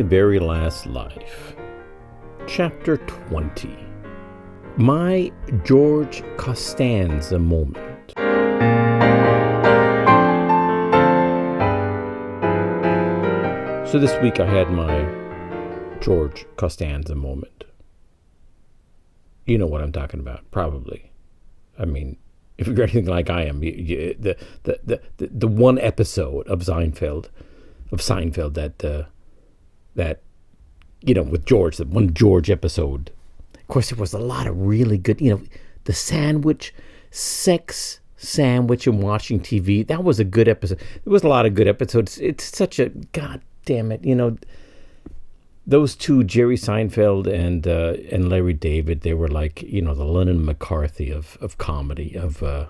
Very Last Life, Chapter 20, My George Costanza Moment. So this week I had my George Costanza moment. You know what I'm talking about, probably. I mean, if you're anything like I am, the one episode of Seinfeld that with George, the one George episode. Of course, there was a lot of really good, the sex sandwich and watching TV. That was a good episode. There was a lot of good episodes. It's such a, God damn it, those two, Jerry Seinfeld and Larry David, they were like, the Lennon McCarthy of comedy, of a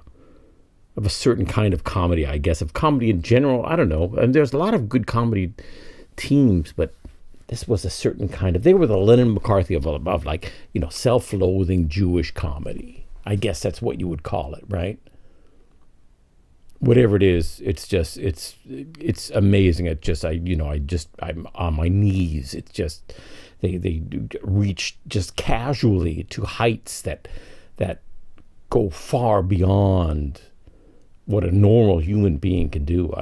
certain kind of comedy, I guess, of comedy in general. I don't know. And there's a lot of good comedy teams, but this was a certain kind of, they were the Lennon McCarthy of like, self-loathing Jewish comedy. I guess that's what you would call it, right? Whatever it is, it's just, it's amazing. It just, I'm on my knees. It's just, they reach just casually to heights that go far beyond what a normal human being can do.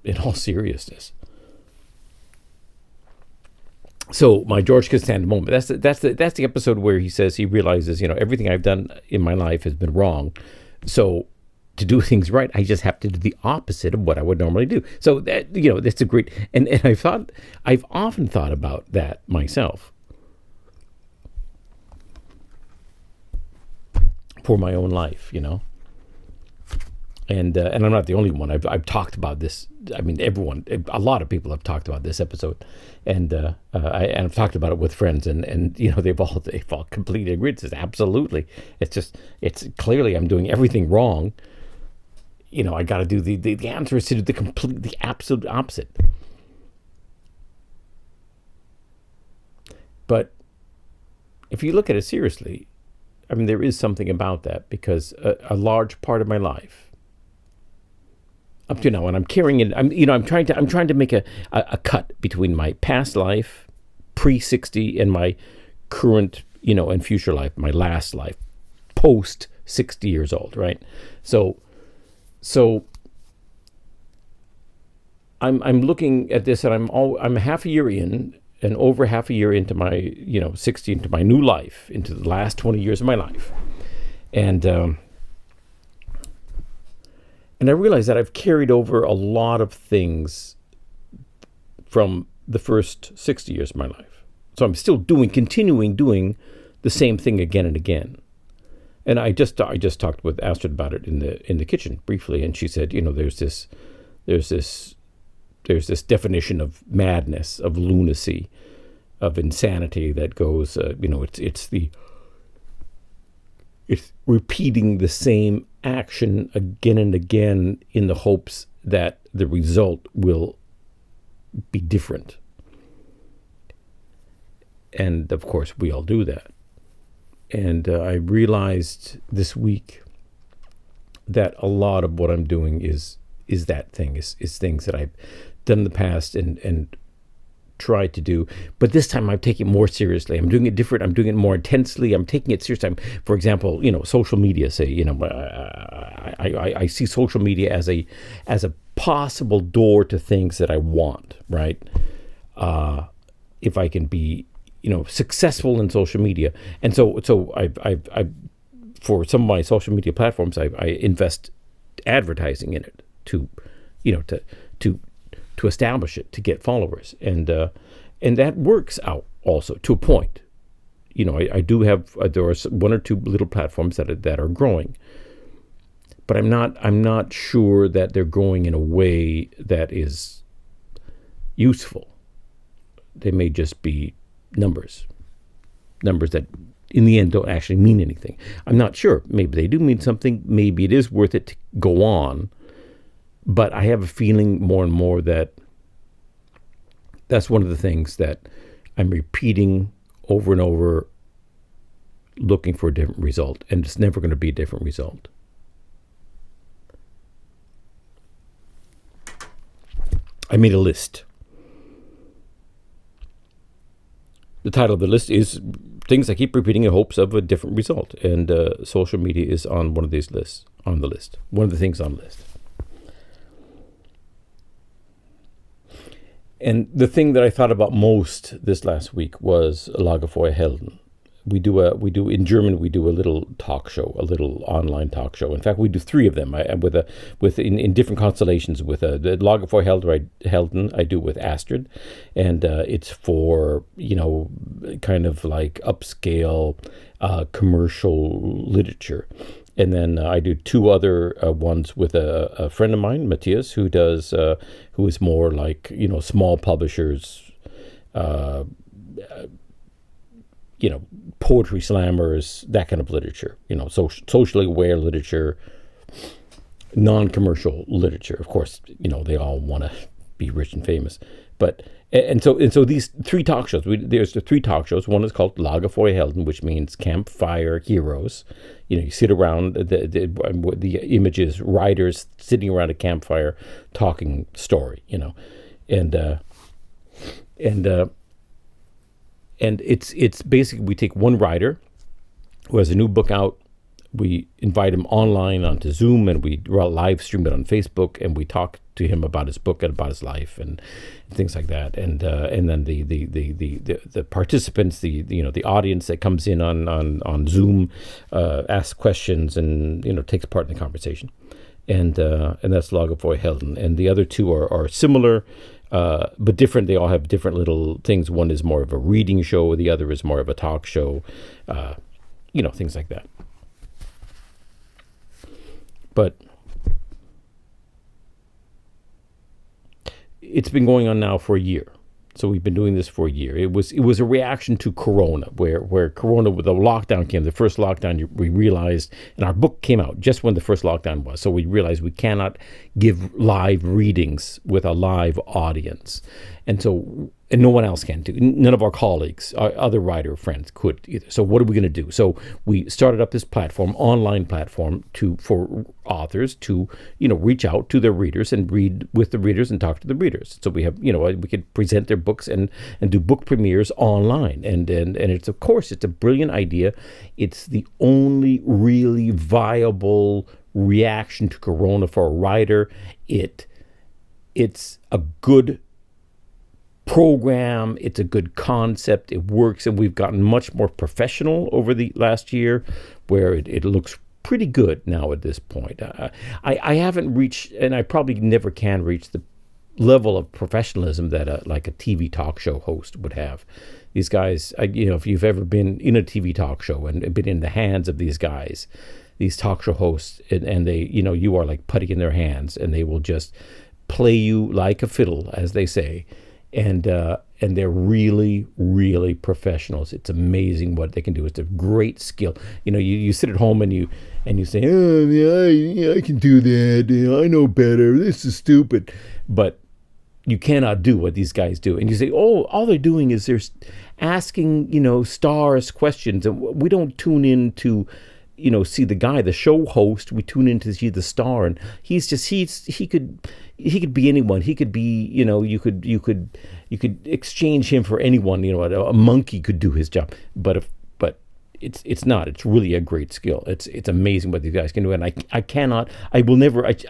In all seriousness. So my George Costanza moment. That's the episode where he says he realizes, everything I've done in my life has been wrong. So to do things right, I just have to do the opposite of what I would normally do. So that, that's a great, and I've often thought about that myself for my own life, and I'm not the only one. I've talked about this. I mean, a lot of people have talked about this episode, and I've talked about it with friends, and they've all completely agreed. It says absolutely. It's clearly I'm doing everything wrong. I got to do the answer is to do the absolute opposite. But if you look at it seriously, I mean, there is something about that, because a large part of my life, up to now, and I'm carrying it. I'm trying to make a cut between my past life, pre-60, and my current, and future life, my last life, post 60 years old, right? So I'm looking at this, and I'm half a year in, and over half a year into my 60, into my new life, into the last 20 years of my life, and I realize that I've carried over a lot of things from the first 60 years of my life. So I'm still continuing doing the same thing again and again. And I just talked with Astrid about it in the kitchen briefly, and she said, there's this definition of madness, of lunacy, of insanity that goes, it's repeating the same action again and again in the hopes that the result will be different. And of course, we all do that. And I realized this week that a lot of what I'm doing is that thing, is things that I've done in the past and tried to do, but this time I'm taking it more seriously. I'm doing it different. I'm doing it more intensely. I'm taking it seriously. For example, social media. Say, I see social media as a possible door to things that I want. Right? If I can be, successful in social media, and so I for some of my social media platforms, I invest advertising in it to establish it, to get followers, and that works out also to a point. I do have there are one or two little platforms that are growing, but I'm not sure that they're growing in a way that is useful. They may just be numbers that in the end don't actually mean anything. I'm not sure. Maybe they do mean something. Maybe it is worth it to go on. But I have a feeling more and more that that's one of the things that I'm repeating over and over, looking for a different result, and it's never going to be a different result. I made a list the title of the list is things I keep repeating in hopes of a different result. And social media is on one of these lists, on the list. One of the things on the list. And the thing that I thought about most this last week was Lagerfeuer Helden. We do in German. We do a little talk show, a little online talk show. In fact, we do 3 of them. In different constellations. With the Lagerfeuer Helden, I do with Astrid, and it's for kind of like upscale commercial literature. And then I do 2 other ones with a friend of mine, Matthias, who is more like small publishers. Poetry slammers, that kind of literature, socially aware literature, non-commercial literature. Of course, they all want to be rich and famous. But, and so these 3 talk shows, there's the 3 talk shows. One is called Lagerfeuer Helden, which means campfire heroes. You sit around, the image is writers sitting around a campfire talking story, And it's basically, we take one writer who has a new book out, we invite him online onto Zoom, and we live stream it on Facebook, and we talk to him about his book and about his life and things like that. And then the participants, the audience that comes in on Zoom, asks questions and takes part in the conversation. And that's Lagerfeuer Helden. And the other 2 are similar. But different. They all have different little things. One is more of a reading show. The other is more of a talk show. Things like that. But it's been going on now for a year. So we've been doing this for a year. It was a reaction to Corona, where Corona, with the lockdown came, the first lockdown, we realized, and our book came out just when the first lockdown was. So we realized we cannot give live readings with a live audience. And no one else can do. None of our colleagues, our other writer friends could either. So what are we going to do? So we started up this platform, online platform, for authors to, reach out to their readers and read with the readers and talk to the readers. So we have, we could present their books and do book premieres online. And it's, of course, it's a brilliant idea. It's the only really viable reaction to Corona for a writer. It's a good program, it's a good concept, it works, and we've gotten much more professional over the last year, where it looks pretty good now at this point. I haven't reached, and I probably never can reach, the level of professionalism that like a TV talk show host would have. These guys, if you've ever been in a TV talk show and been in the hands of these guys, these talk show hosts, and they, you are like putty in their hands, and they will just play you like a fiddle, as they say. And they're really, really professionals. It's amazing what they can do. It's a great skill. You sit at home and you say, oh, yeah, I can do that. I know better. This is stupid. But you cannot do what these guys do. And you say, oh, all they're doing is they're asking, stars questions. And we don't tune in to, see the guy, the show host. We tune in to see the star. And he could be anyone. He could be, you could exchange him for anyone. A monkey could do his job. But it's not. It's really a great skill. It's amazing what these guys can do. And I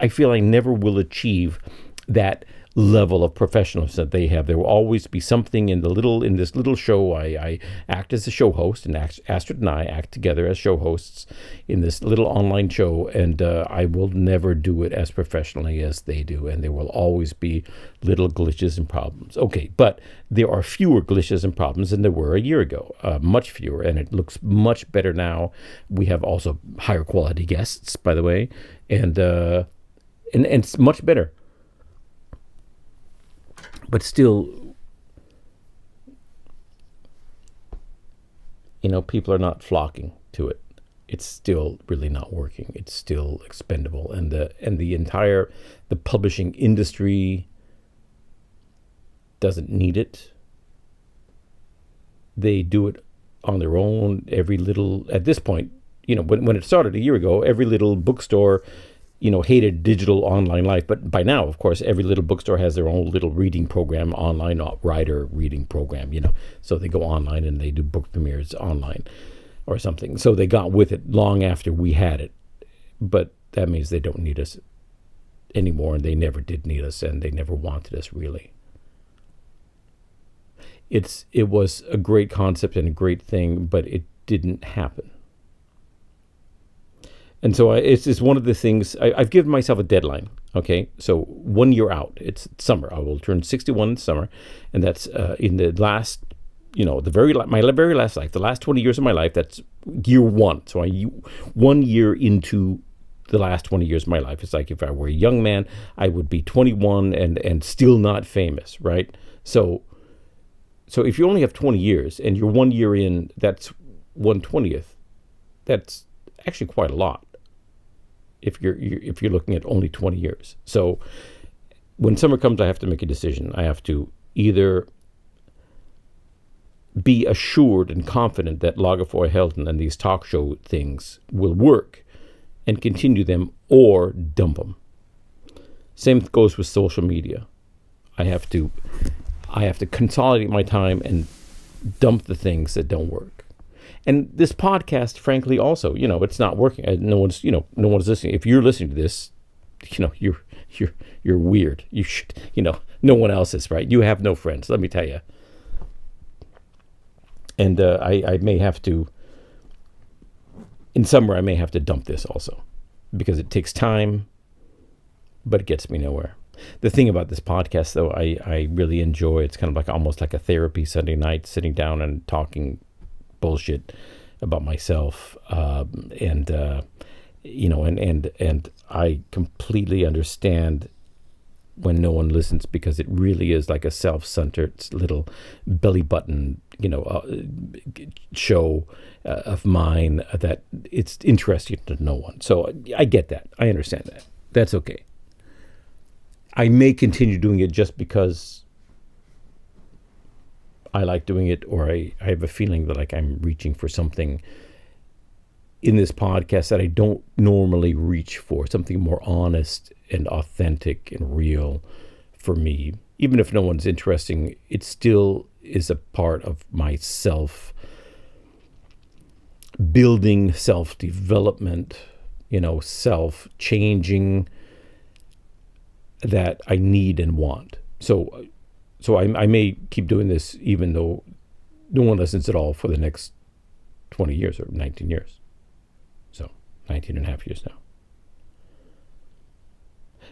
feel I never will achieve that level of professionalism that they have. There will always be something in this little show. I act as a show host, and Astrid and I act together as show hosts in this little online show, and I will never do it as professionally as they do, and there will always be little glitches and problems. Okay, but there are fewer glitches and problems than there were a year ago, much fewer, and it looks much better now. We have also higher quality guests, by the way, and it's much better. But still, people are not flocking to it. It's still really not working. It's still expendable, and the entire publishing industry doesn't need it. They do it on their own. At this point, when it started a year ago, every little bookstore hated digital online life. But by now, of course, every little bookstore has their own little reading program, online writer reading program, So they go online and they do book premieres online or something. So they got with it long after we had it. But that means they don't need us anymore, and they never did need us, and they never wanted us, really. It was a great concept and a great thing, but it didn't happen. And so it's one of the things, I've given myself a deadline, okay? So 1 year out, it's summer. I will turn 61 in summer, and that's in the last, my very last life, the last 20 years of my life, that's year one. So 1 year into the last 20 years of my life. It's like if I were a young man, I would be 21 and still not famous, right? So if you only have 20 years and you're 1 year in, that's 1/20th. That's actually quite a lot if you're looking at only 20 years. So when summer comes, I have to make a decision. I have to either be assured and confident that Lager for Helden and these talk show things will work and continue them, or dump them. Same goes with social media. I have to consolidate my time and dump the things that don't work. And this podcast, frankly, also, it's not working. No one's listening. If you're listening to this, you're weird. You should, no one else is, right? You have no friends, let me tell you. And I may have to, in summer, I may have to dump this also, because it takes time, but it gets me nowhere. The thing about this podcast, though, I really enjoy. It's kind of like almost like a therapy Sunday night, sitting down and talking bullshit about myself, and I completely understand when no one listens, because it really is like a self-centered little belly button, show of mine that it's interesting to no one. So I get that. I understand that. That's okay. I may continue doing it just because I like doing it, or I have a feeling that like I'm reaching for something in this podcast that I don't normally reach for, something more honest and authentic and real for me. Even if no one's interesting, it still is a part of my self-building, self-development, self-changing that I need and want. So I may keep doing this even though no one listens at all for the next 20 years or 19 years. So 19 and a half years now.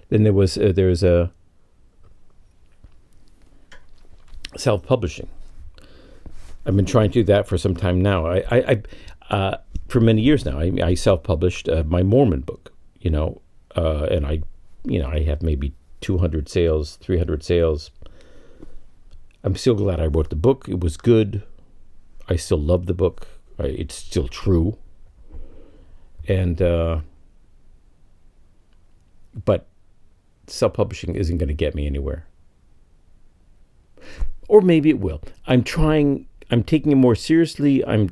Then there's a self-publishing. I've been trying to do that for some time now. I for many years now, I self-published my Mormon book, and I have maybe 200 sales, 300 sales. I'm still glad I wrote the book. It was good. I still love the book. It's still true. And but self-publishing isn't going to get me anywhere. Or maybe it will. I'm taking it more seriously. I'm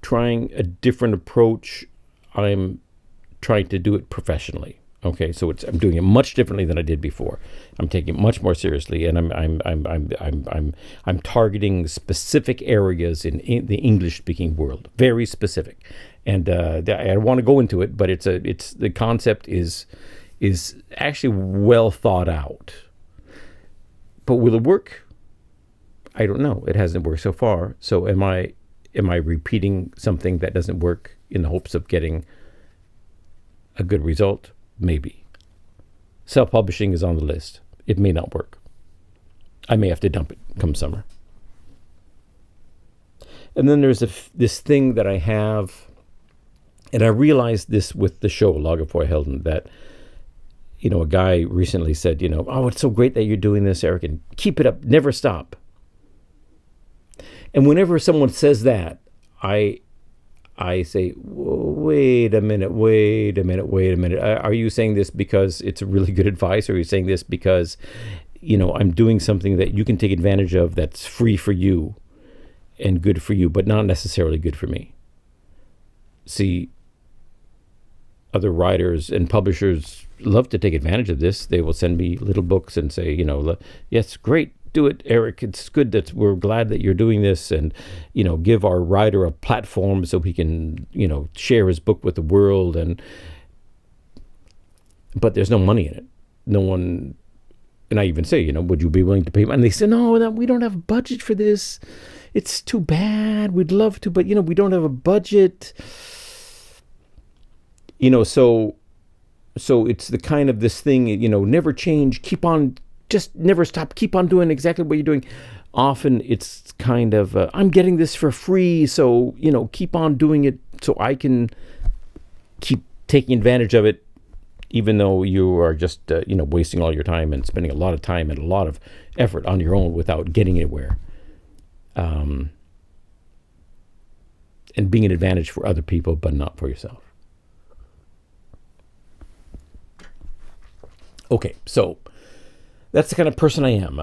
trying a different approach. I'm trying to do it professionally. Okay, so I'm doing it much differently than I did before. I'm taking it much more seriously, and I'm targeting specific areas in the English-speaking world, very specific. And I want to go into it, but the concept is actually well thought out. But will it work? I don't know. It hasn't worked so far. So am I repeating something that doesn't work in the hopes of getting a good result? Maybe. Self-publishing is on the list. It may not work. I may have to dump it come summer. And then there's this thing that I have, and I realized this with the show Lager for Helden, that a guy recently said, oh, it's so great that you're doing this, Eric, and keep it up, never stop. And whenever someone says that, I say, wait a minute. Are you saying this because it's a really good advice? Or are you saying this because, I'm doing something that you can take advantage of that's free for you and good for you, but not necessarily good for me? See, other writers and publishers love to take advantage of this. They will send me little books and say, yes, great, do it, Eric. It's good that we're glad that you're doing this, and, give our writer a platform so he can, share his book with the world. But there's no money in it. No one, and I even say, would you be willing to pay? And they say, no, we don't have a budget for this. It's too bad. We'd love to, but, we don't have a budget. So it's the kind of this thing, never change, keep on, just never stop, keep on doing exactly what you're doing. Often it's kind of, I'm getting this for free, so, keep on doing it so I can keep taking advantage of it, even though you are just, wasting all your time and spending a lot of time and a lot of effort on your own without getting anywhere. And being an advantage for other people, but not for yourself. Okay, so that's the kind of person I am.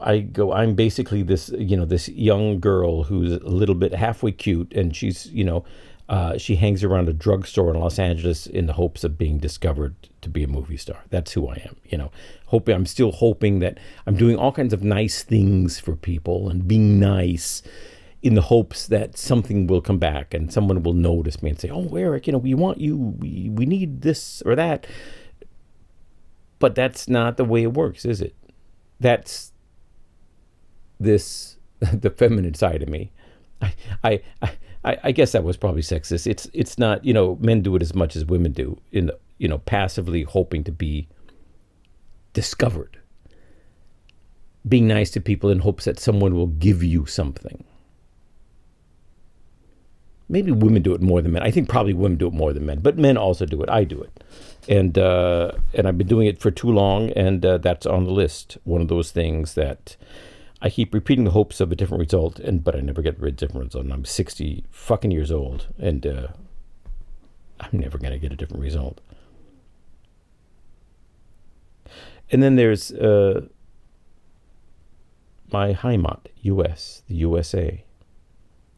I'm basically this, this young girl who's a little bit halfway cute, and she's, she hangs around a drugstore in Los Angeles in the hopes of being discovered to be a movie star. That's who I am, I'm still hoping that I'm doing all kinds of nice things for people and being nice in the hopes that something will come back and someone will notice me and say, oh, Eric, we want you, we need this or that. But that's not the way it works, is it? That's the feminine side of me. I guess that was probably sexist. It's not, men do it as much as women do, passively hoping to be discovered. Being nice to people in hopes that someone will give you something. Maybe women do it more than men. I think probably women do it more than men, but men also do it. I do it. And I've been doing it for too long, and that's on the list. One of those things that I keep repeating the hopes of a different result, but I never get a different result. And I'm 60 fucking years old, and I'm never going to get a different result. And then there's my Heimat, U.S., the USA,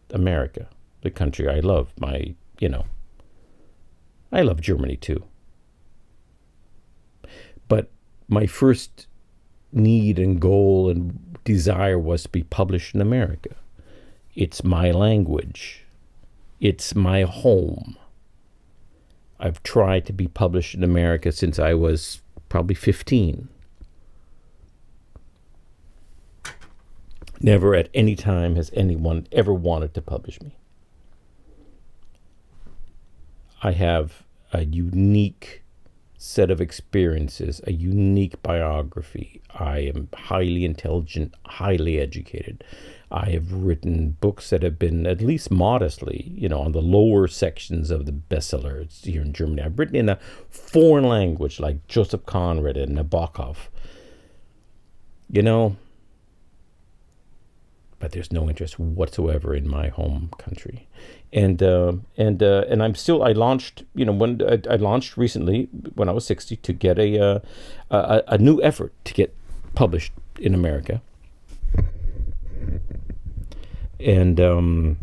America, the country I love. I love Germany too. But my first need and goal and desire was to be published in America. It's my language. It's my home. I've tried to be published in America since I was probably 15. Never at any time has anyone ever wanted to publish me. I have a unique set of experiences, a unique biography. I am highly intelligent, highly educated. I have written books that have been at least modestly, on the lower sections of the bestsellers here in Germany. I've written in a foreign language like Joseph Conrad and Nabokov. But there's no interest whatsoever in my home country. And I'm still, I launched, when I launched recently when I was 60 to get a new effort to get published in America. And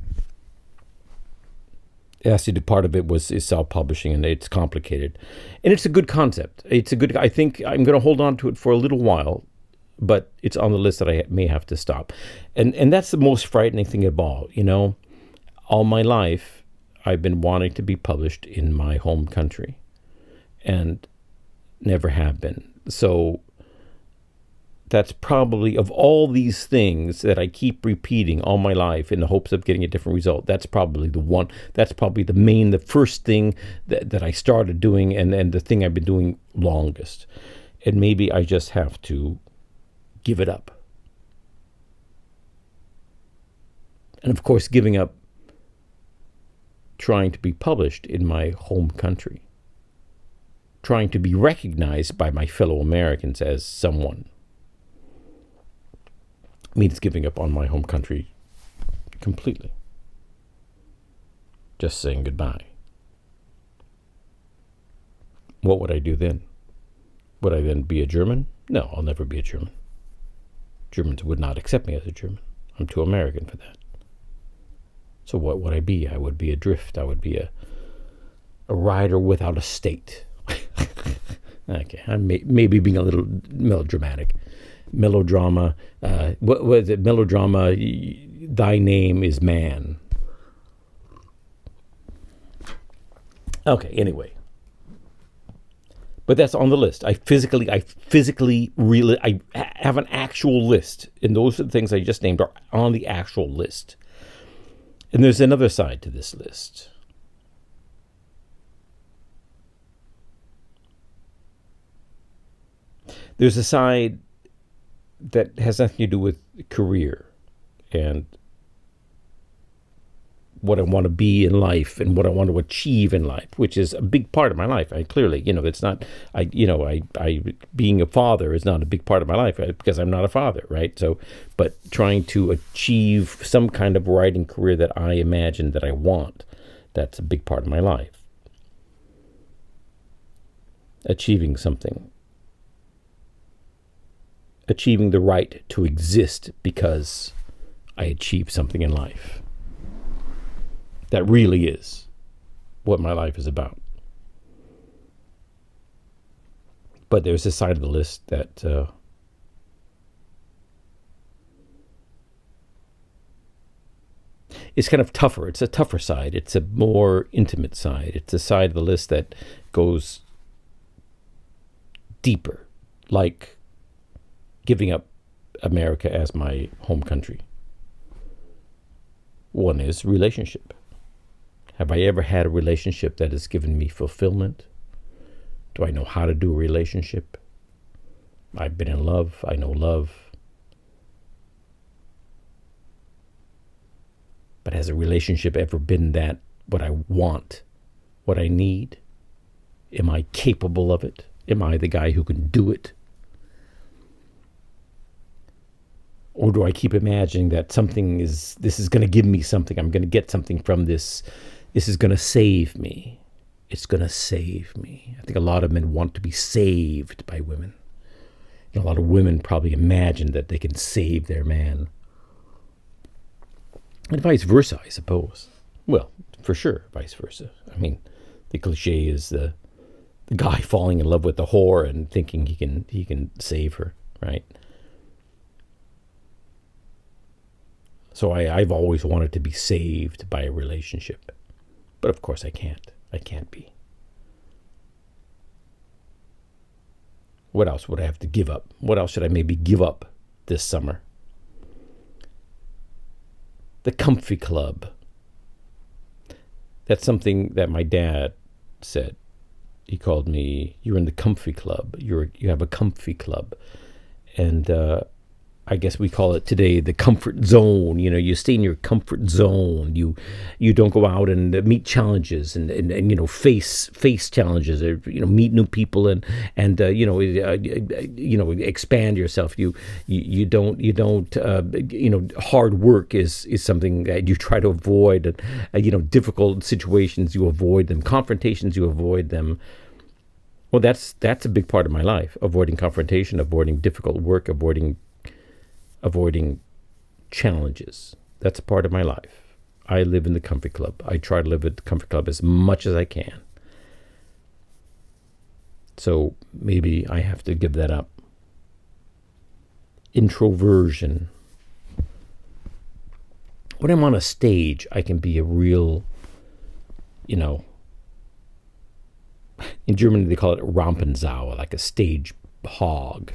actually, part of it is self-publishing, and it's complicated, and it's a good concept. I think I'm going to hold on to it for a little while, but it's on the list that I may have to stop. And that's the most frightening thing of all, All my life, I've been wanting to be published in my home country, and never have been. So that's probably, of all these things that I keep repeating all my life in the hopes of getting a different result, that's probably the one, that's probably the first thing that I started doing, and the thing I've been doing longest. And maybe I just have to give it up. And of course, giving up trying to be published in my home country, trying to be recognized by my fellow Americans as someone, means giving up on my home country completely. Just saying goodbye. What would I do then? Would I then be a German? No, I'll never be a German. Germans would not accept me as a German. I'm too American for that. So what would I be? I would be adrift. I would be a writer without a state. Okay, I'm maybe being a little melodramatic. Melodrama, what was it? Melodrama, thy name is man. Okay, anyway. But that's on the list. I physically really, I have an actual list. And those are the things I just named are on the actual list. And there's another side to this list. There's a side that has nothing to do with career and what I want to be in life and what I want to achieve in life, which is a big part of my life. I clearly, it's not, being a father is not a big part of my life because I'm not a father, right? So, but trying to achieve some kind of writing career that I imagine that I want, that's a big part of my life. Achieving something. Achieving the right to exist because I achieved something in life. That really is what my life is about. But there's a side of the list that is kind of tougher. It's a tougher side. It's a more intimate side. It's a side of the list that goes deeper, like giving up America as my home country. One is relationship. Have I ever had a relationship that has given me fulfillment? Do I know how to do a relationship? I've been in love. I know love. But has a relationship ever been that what I want, what I need? Am I capable of it? Am I the guy who can do it? Or do I keep imagining that this is going to give me something, I'm going to get something from this, this is going to save me. It's going to save me. I think a lot of men want to be saved by women. And a lot of women probably imagine that they can save their man. And vice versa, I suppose. Well, for sure, vice versa. I mean, the cliche is the guy falling in love with the whore and thinking he can save her, right? So I've always wanted to be saved by a relationship. But of course I can't. I can't be. What else would I have to give up? What else should I maybe give up this summer? The comfy club. That's something that my dad said. He called me, you're in the comfy club. You have a comfy club. And I guess we call it today the comfort zone. You stay in your comfort zone. You don't go out and meet challenges and face challenges or meet new people and expand yourself. You don't hard work is something that you try to avoid, and difficult situations you avoid them, confrontations you avoid them. Well, that's a big part of my life: avoiding confrontation, avoiding difficult work, avoiding challenges. That's a part of my life. I live in the comfy club. I try to live at the comfy club as much as I can. So maybe I have to give that up. Introversion. When I'm on a stage, I can be a real, in Germany they call it Rampensau, like a stage hog.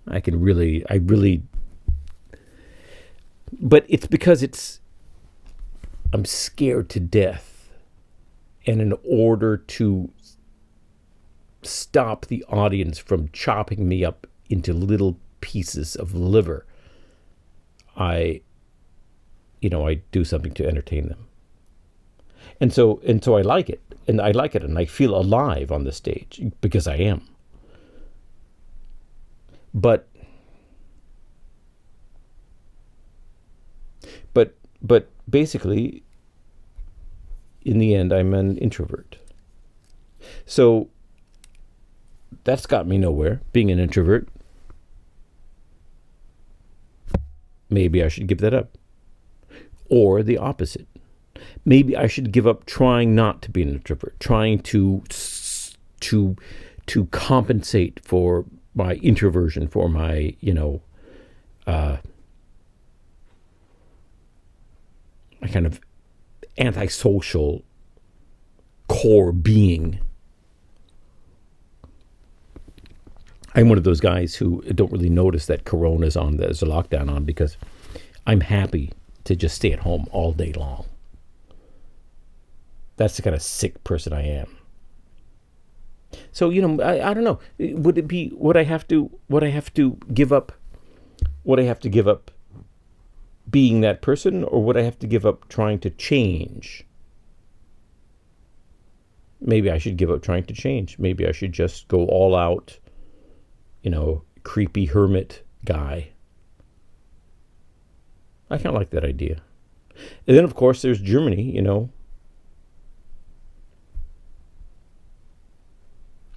I really, but it's because I'm scared to death. And in order to stop the audience from chopping me up into little pieces of liver, I do something to entertain them. And so I like it. And I like it. And I feel alive on the stage because I am. But basically, in the end, I'm an introvert. So that's got me nowhere, being an introvert. Maybe I should give that up. Or the opposite. Maybe I should give up trying not to be an introvert, trying to compensate for my introversion, for my, my kind of antisocial core being. I'm one of those guys who don't really notice that Corona's on, there's a lockdown on, because I'm happy to just stay at home all day long. That's the kind of sick person I am. So, I don't know. Would I have to give up being that person, or would I have to give up trying to change? Maybe I should give up trying to change. Maybe I should just go all out, creepy hermit guy. I kind of like that idea. And then, of course, there's Germany,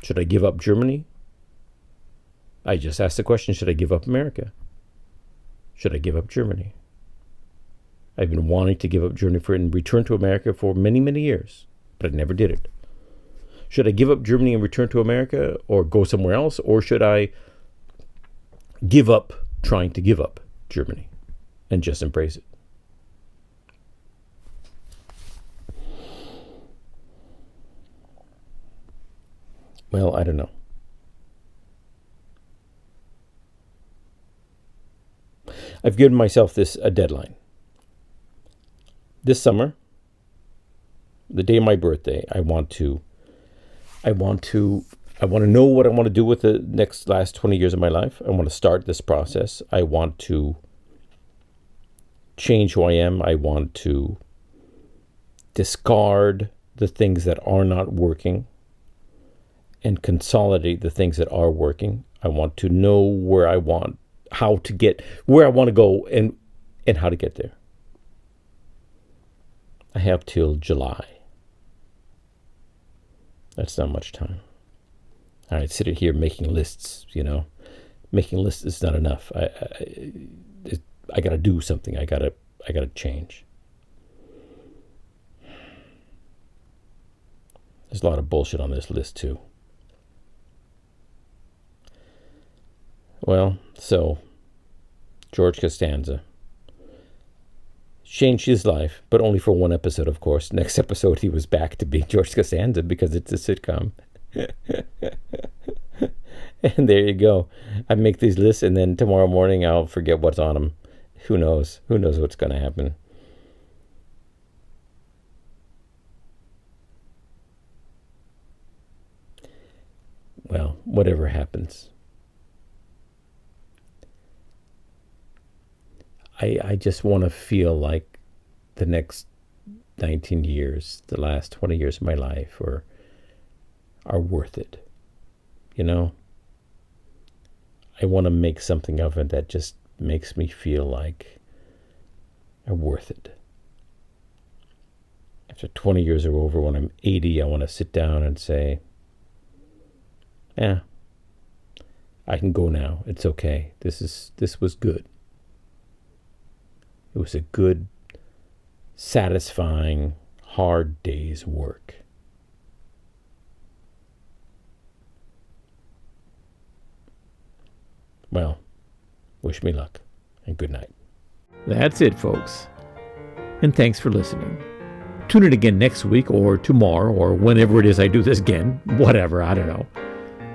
Should I give up Germany? I just asked the question, should I give up America? Should I give up Germany? I've been wanting to give up Germany and return to America for many, many years, but I never did it. Should I give up Germany and return to America, or go somewhere else? Or should I give up trying to give up Germany and just embrace it? Well, I don't know. I've given myself a deadline. This summer, the day of my birthday, I want to know what I want to do with the last 20 years of my life. I want to start this process. I want to change who I am. I want to discard the things that are not working and consolidate the things that are working. I want to know where I want to go and how to get there. I have till July. That's not much time. All right, sitting here making lists, making lists is not enough. I got to do something. I got to change. There's a lot of bullshit on this list too. Well, so George Costanza changed his life, but only for one episode, of course. Next episode, he was back to be George Costanza because it's a sitcom. And there you go. I make these lists, and then tomorrow morning I'll forget what's on them. Who knows? Who knows what's going to happen? Well, whatever happens. I just want to feel like the next 19 years, the last 20 years of my life are worth it. I want to make something of it that just makes me feel like I'm worth it. After 20 years are over, when I'm 80, I want to sit down and say, I can go now. It's okay. This was good. It was a good, satisfying, hard day's work. Well, wish me luck, and good night. That's it, folks. And thanks for listening. Tune in again next week, or tomorrow, or whenever it is I do this again. Whatever, I don't know.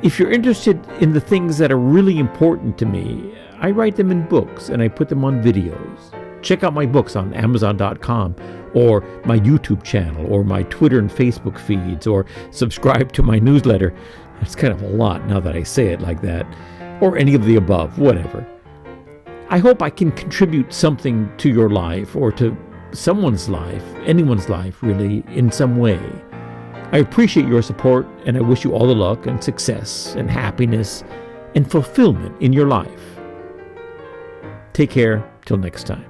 If you're interested in the things that are really important to me, I write them in books, and I put them on videos. Check out my books on Amazon.com, or my YouTube channel, or my Twitter and Facebook feeds, or subscribe to my newsletter. It's kind of a lot now that I say it like that. Or any of the above, whatever. I hope I can contribute something to your life, or to someone's life, anyone's life really, in some way. I appreciate your support, and I wish you all the luck and success and happiness and fulfillment in your life. Take care till next time.